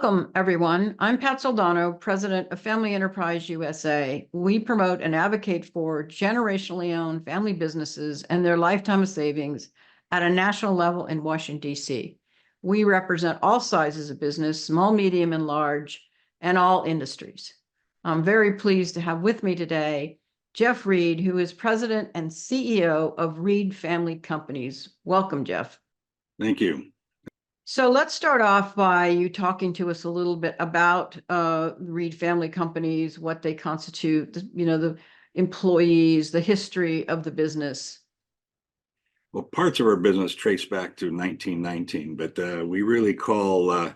Welcome, everyone. I'm Pat Soldano, president of Family Enterprise USA. We promote and advocate for generationally owned family businesses and their lifetime of savings at a national level in Washington, D.C. We represent all sizes of business, small, medium, and large, and all industries. I'm very pleased to have with me today Jeff Reed, who is president and CEO of Reed Family Companies. Welcome, Jeff. Thank you. So let's start off by you talking to us a little bit about Reed Family Companies, what they constitute, the employees, the history of the business. Well, parts of our business trace back to 1919, but we really call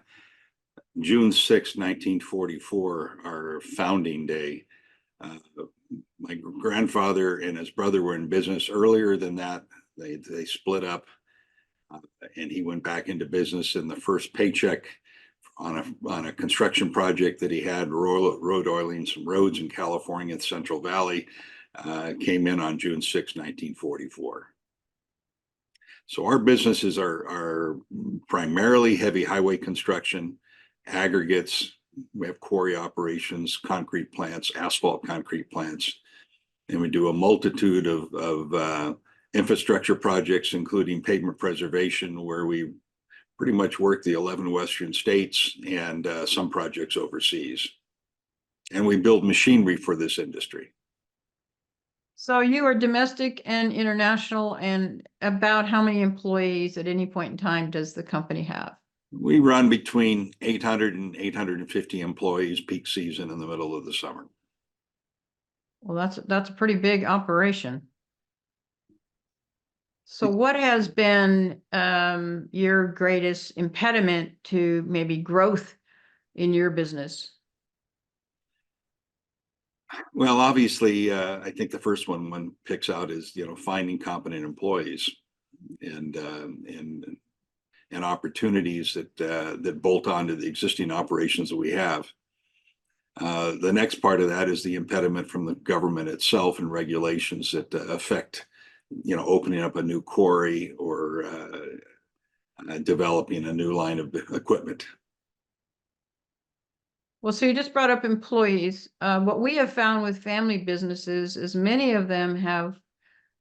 June 6, 1944, our founding day. My grandfather and his brother were in business earlier than that. They split up. And he went back into business, and the first paycheck on a construction project that he had, road oiling some roads in California, the Central Valley, came in on June 6, 1944. So our businesses are primarily heavy highway construction, aggregates. We have quarry operations, concrete plants, asphalt concrete plants, and we do a multitude of infrastructure projects, including pavement preservation, where we pretty much work the 11 Western states and some projects overseas. And we build machinery for this industry. So you are domestic and international, and about how many employees at any point in time does the company have? We run between 800 and 850 employees peak season in the middle of the summer. Well, that's a pretty big operation. So what has been your greatest impediment to maybe growth in your business? Well, obviously, I think the first one picks out is, finding competent employees and opportunities that bolt onto the existing operations that we have. The next part of that is the impediment from the government itself and regulations that affect opening up a new quarry or developing a new line of equipment. Well, so you just brought up employees. What we have found with family businesses is many of them have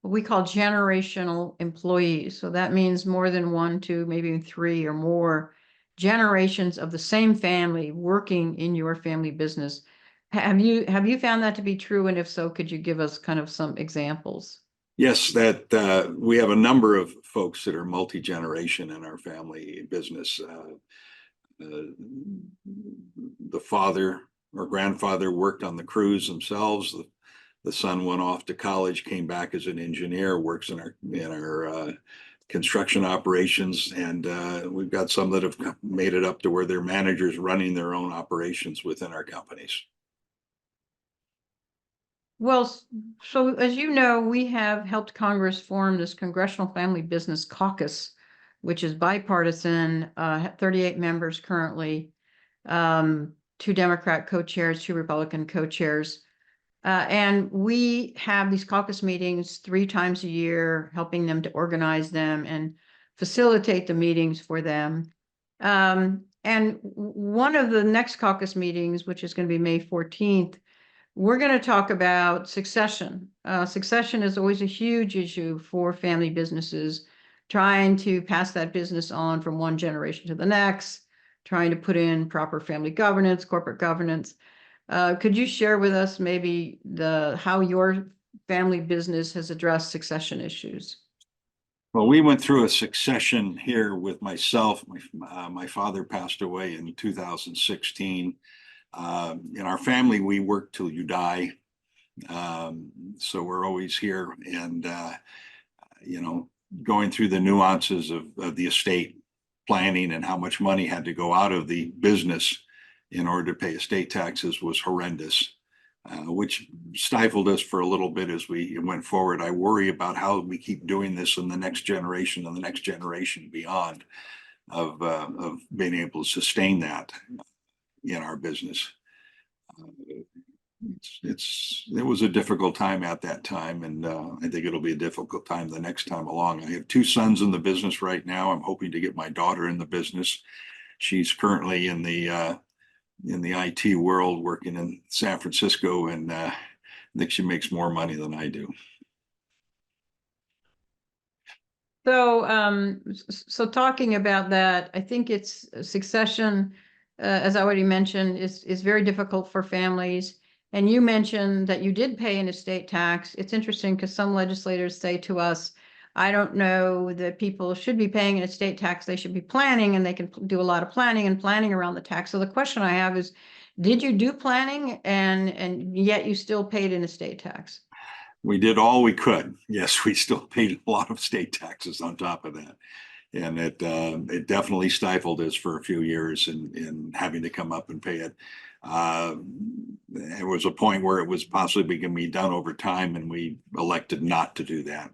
what we call generational employees. So that means more than 1, 2, maybe 3 or more generations of the same family working in your family business. Have you found that to be true? And if so, could you give us kind of some examples? Yes, that we have a number of folks that are multi-generation in our family business. The father or grandfather worked on the crews themselves. The son went off to college, came back as an engineer, works in our construction operations, and we've got some that have made it up to where they're managers running their own operations within our companies. Well, so as you know, we have helped Congress form this Congressional Family Business Caucus, which is bipartisan, 38 members currently, 2 Democrat co-chairs, 2 Republican co-chairs. And we have these caucus meetings 3 times a year, helping them to organize them and facilitate the meetings for them. And one of the next caucus meetings, which is going to be May 14th, we're going to talk about succession. Succession is always a huge issue for family businesses, trying to pass that business on from one generation to the next, trying to put in proper family governance, corporate governance. Could you share with us maybe how your family business has addressed succession issues? Well, we went through a succession here with myself. My father passed away in 2016. In our family, we work till you die. So we're always here and, going through the nuances of the estate planning and how much money had to go out of the business in order to pay estate taxes was horrendous, which stifled us for a little bit as we went forward. I worry about how we keep doing this in the next generation and the next generation beyond of being able to sustain that in our business. It was a difficult time at that time, and I think it'll be a difficult time the next time along. I have 2 sons in the business right now. I'm hoping to get my daughter in the business. She's currently in the IT world, working in San Francisco, and I think she makes more money than I do. So, so talking about that, I think it's succession, as I already mentioned, is very difficult for families. And you mentioned that you did pay an estate tax. It's interesting because some legislators say to us, I don't know that people should be paying an estate tax. They should be planning, and they can do a lot of planning around the tax. So the question I have is, did you do planning and yet you still paid an estate tax? We did all we could. Yes, we still paid a lot of state taxes on top of that. And it definitely stifled us for a few years in having to come up and pay it. There was a point where it was possibly going to be done over time, and we elected not to do that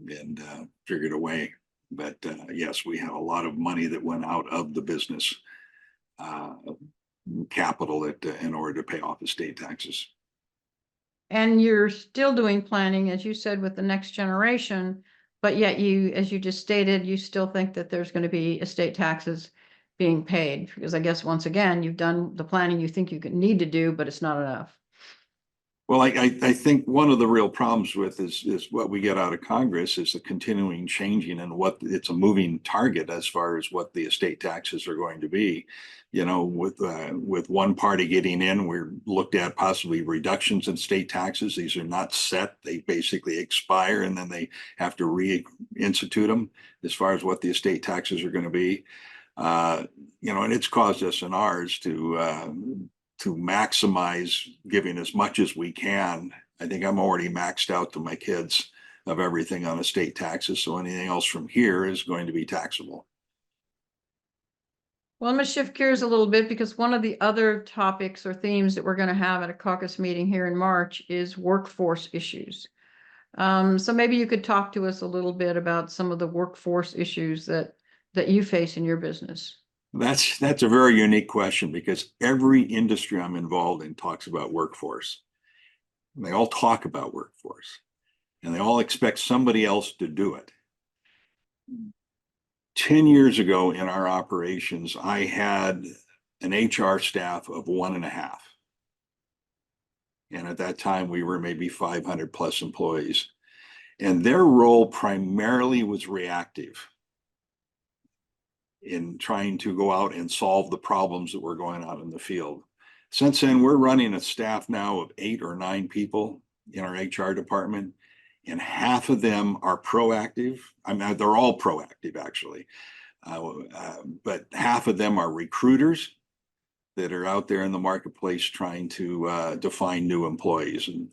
and figured a way. But yes, we had a lot of money that went out of the business capital that in order to pay off the state taxes. And you're still doing planning, as you said, with the next generation, but yet you, as you just stated, you still think that there's going to be estate taxes being paid, because I guess once again, you've done the planning you think you need to do, but it's not enough. Well, I think one of the real problems with is what we get out of Congress is the continuing changing, and what it's a moving target as far as what the estate taxes are going to be. You know, with one party getting in, we're looked at possibly reductions in state taxes. These are not set; they basically expire, and then they have to reinstitute them as far as what the estate taxes are going to be. You know, and it's caused us in ours to maximize giving as much as we can. I think I'm already maxed out to my kids of everything on estate taxes. So anything else from here is going to be taxable. Well, I'm going to shift gears a little bit, because one of the other topics or themes that we're going to have at a caucus meeting here in March is workforce issues. So maybe you could talk to us a little bit about some of the workforce issues that you face in your business. That's a very unique question, because every industry I'm involved in talks about workforce. They all talk about workforce, and they all expect somebody else to do it. 10 years ago in our operations, I had an HR staff of 1.5. And at that time, we were maybe 500 plus employees. And their role primarily was reactive in trying to go out and solve the problems that were going on in the field. Since then, we're running a staff now of 8 or 9 people in our HR department, and half of them are proactive. I mean, they're all proactive, actually. But half of them are recruiters that are out there in the marketplace trying to find new employees. And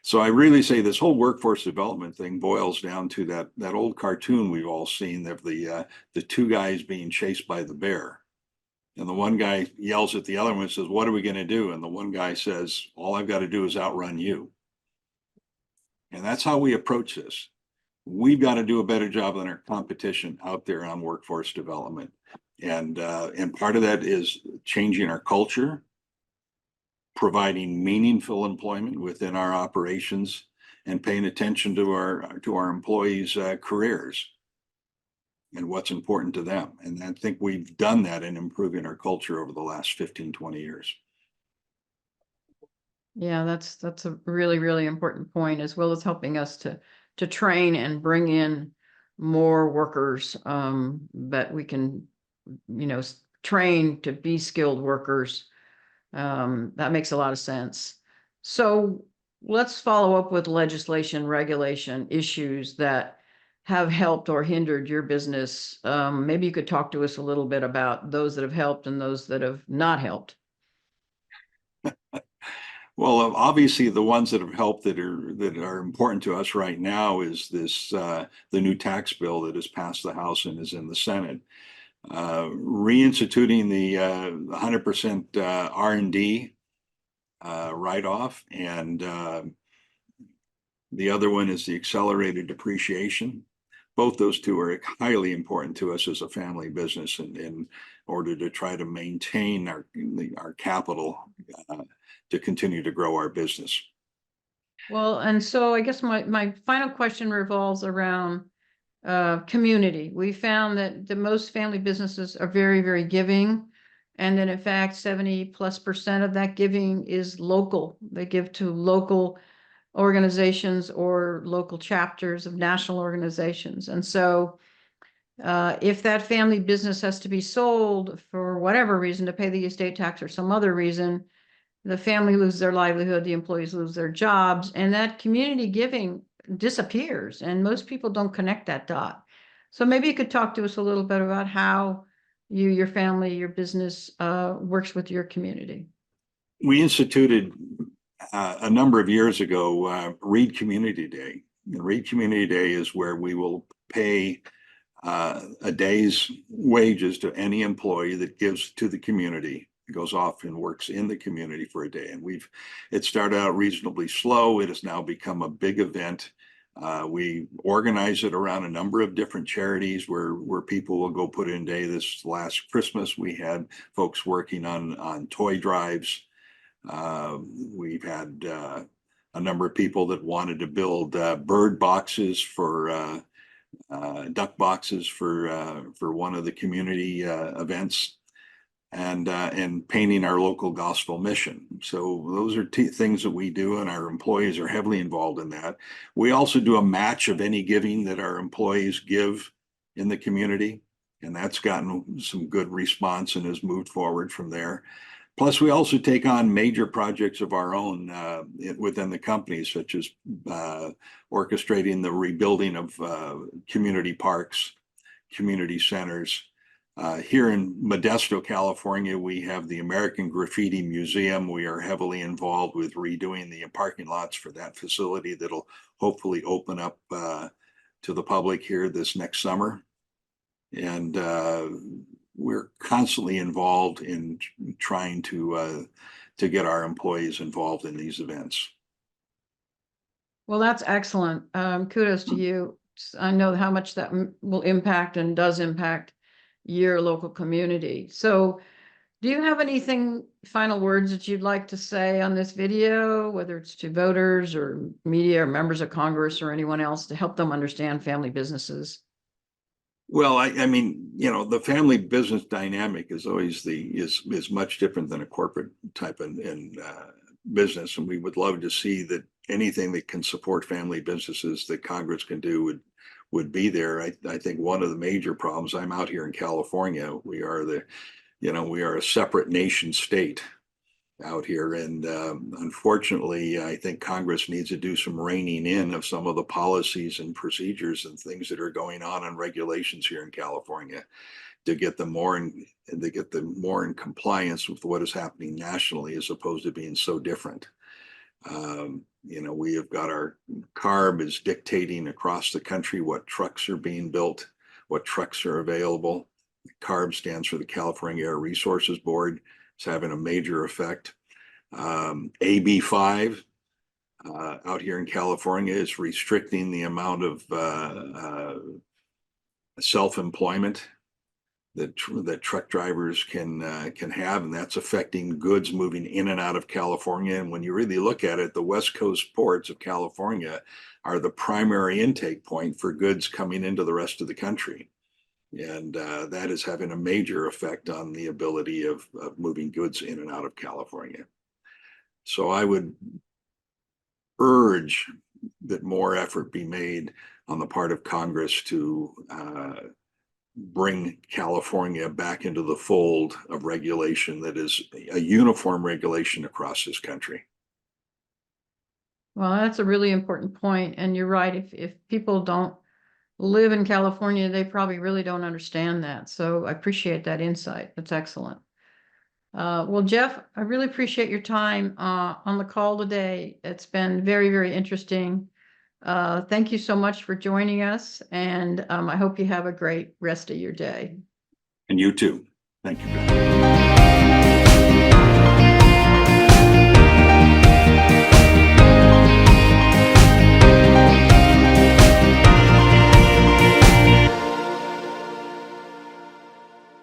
so I really say this whole workforce development thing boils down to that old cartoon we've all seen of the 2 guys being chased by the bear. And the one guy yells at the other one and says, "What are we going to do?" And the one guy says, "All I've got to do is outrun you." And that's how we approach this. We've got to do a better job than our competition out there on workforce development. And part of that is changing our culture, providing meaningful employment within our operations, and paying attention to our employees' careers and what's important to them. And I think we've done that in improving our culture over the last 15, 20 years. Yeah, that's a really, really important point, as well as helping us to train and bring in more workers that we can, train to be skilled workers. That makes a lot of sense. So let's follow up with legislation, regulation issues that have helped or hindered your business. Maybe you could talk to us a little bit about those that have helped and those that have not helped. Well, obviously, the ones that have helped that are important to us right now is this the new tax bill that has passed the House and is in the Senate, reinstituting the 100% R&D write-off, and the other one is the accelerated depreciation. Both those two are highly important to us as a family business, and in order to try to maintain our capital to continue to grow our business. Well, and so I guess my final question revolves around community. We found that the most family businesses are very, very giving. And then in fact, 70+% of that giving is local. They give to local organizations or local chapters of national organizations. And so if that family business has to be sold for whatever reason, to pay the estate tax or some other reason, the family loses their livelihood, the employees lose their jobs, and that community giving disappears. And most people don't connect that dot. So maybe you could talk to us a little bit about how you, your family, your business works with your community. We instituted a number of years ago, Read Community Day. And Read Community Day is where we will pay a day's wages to any employee that gives to the community, goes off and works in the community for a day. And it started out reasonably slow. It has now become a big event. We organize it around a number of different charities where people will go put in a day. This last Christmas, we had folks working on toy drives. We've had a number of people that wanted to build bird boxes for duck boxes for one of the community events, and painting our local gospel mission. So those are things that we do, and our employees are heavily involved in that. We also do a match of any giving that our employees give in the community, and that's gotten some good response and has moved forward from there. Plus, we also take on major projects of our own within the company, such as orchestrating the rebuilding of community parks, community centers. Here in Modesto, California, we have the American Graffiti Museum. We are heavily involved with redoing the parking lots for that facility that'll hopefully open up to the public here this next summer. And we're constantly involved in trying to get our employees involved in these events. Well, that's excellent. Kudos to you. I know how much that will impact and does impact your local community. So do you have anything, final words that you'd like to say on this video, whether it's to voters or media or members of Congress or anyone else, to help them understand family businesses? Well, I mean, you know, the family business dynamic is always is much different than a corporate type in business, and we would love to see that anything that can support family businesses that Congress can do would be there. I think one of the major problems, I'm out here in California, we are a separate nation state out here, and unfortunately, I think Congress needs to do some reining in of some of the policies and procedures and things that are going on and regulations here in California to get them more in compliance with what is happening nationally, as opposed to being so different. You know, we have got our CARB is dictating across the country what trucks are being built, what trucks are available. CARB stands for the California Air Resources Board. It's having a major effect. AB 5 out here in California is restricting the amount of self-employment that truck drivers can have, and that's affecting goods moving in and out of California. And when you really look at it, the West Coast ports of California are the primary intake point for goods coming into the rest of the country. And that is having a major effect on the ability of moving goods in and out of California. So I would urge that more effort be made on the part of Congress to bring California back into the fold of regulation that is a uniform regulation across this country. Well, that's a really important point. And you're right. If people don't live in California, they probably really don't understand that. So I appreciate that insight. That's excellent. Well, Jeff, I really appreciate your time on the call today. It's been very, very interesting. Thank you so much for joining us, and I hope you have a great rest of your day. And you too. Thank you.